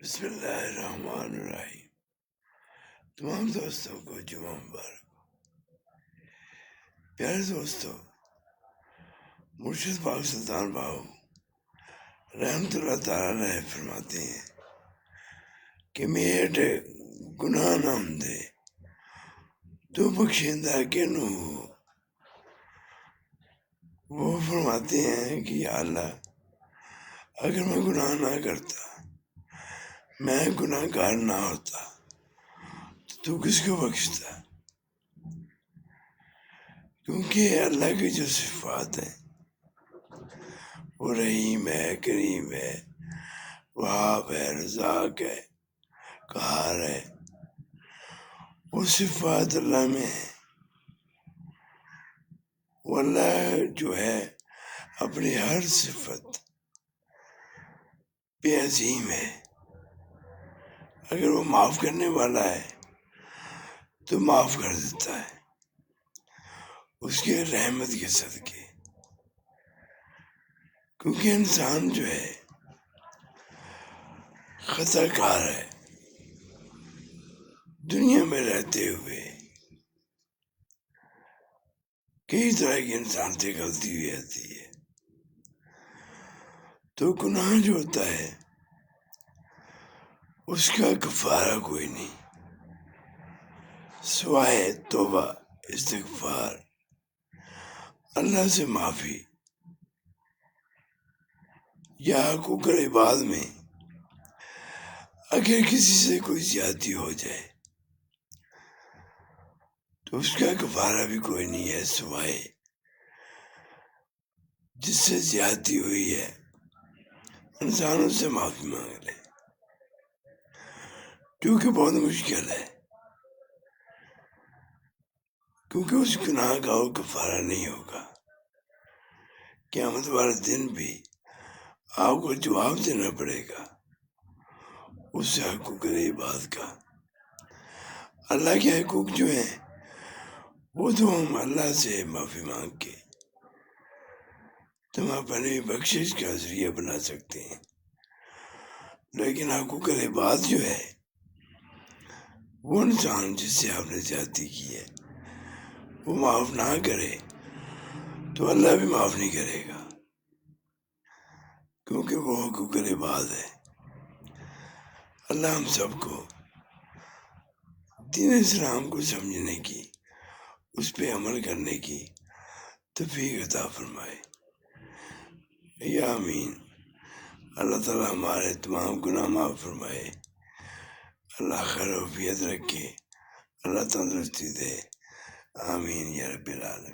بسم اللہ الرحمن الرحیم۔ تمام دوستوں کو جمعہ مبارک۔ پیارے دوستوں، مرشد پاک سلطان بابو رحمت اللہ تعالیٰ علیہ فرماتے ہیں کہ میرے گناہ نام دے تو بخشندہ کے نو ہو۔ وہ فرماتے ہیں کہ یا اللہ، اگر میں گناہ نہ کرتا، میں گناہ گار نہ ہوتا تو کس کو بخشتا؟ کیونکہ اللہ کی جو صفات ہیں وہ رحیم ہے، کریم ہے، وہاب ہے، رزاق ہے، قہار ہے، وہ صفات اللہ میں ہے۔ وہ اللہ جو ہے اپنی ہر صفت پہ عظیم ہے۔ اگر وہ معاف کرنے والا ہے تو معاف کر دیتا ہے اس کے رحمت کے صدقے، کیونکہ انسان جو ہے خطا کار ہے۔ دنیا میں رہتے ہوئے کئی طرح کے انسان سے غلطی ہوئی جاتی ہے، تو گناہ جو ہوتا ہے اس کا کفارہ کوئی نہیں سوائے توبہ، استغفار، اللہ سے معافی، یا حقوق العباد میں اگر کسی سے کوئی زیادتی ہو جائے تو اس کا کفارہ بھی کوئی نہیں ہے سوائے جس سے زیادتی ہوئی ہے انسانوں سے معافی مانگ لے، کیونکہ بہت مشکل ہے، کیونکہ اس گناہ کا وہ کفارہ نہیں ہوگا۔ قیامت والے دن بھی آپ کو جواب دینا پڑے گا اس سے حقوق العباد کا۔ اللہ کے حقوق جو ہیں وہ تو ہم اللہ سے معافی مانگ کے تم اپنی بخشش کا ذریعہ بنا سکتے ہیں، لیکن حقوق العباد جو ہے وہ انسان جس سے آپ نے زیادتی کی ہے وہ معاف نہ کرے تو اللہ بھی معاف نہیں کرے گا، کیونکہ وہ حقوق العباد ہے۔ اللہ ہم سب کو دین اسلام کو سمجھنے کی، اس پہ عمل کرنے کی توفیق عطا فرمائے، یا آمین۔ اللہ تعالیٰ ہمارے تمام گناہ معاف فرمائے، اللہ خیر و عافیت رکھے، اللہ تندرستی دے، آمین یا رب العالمین۔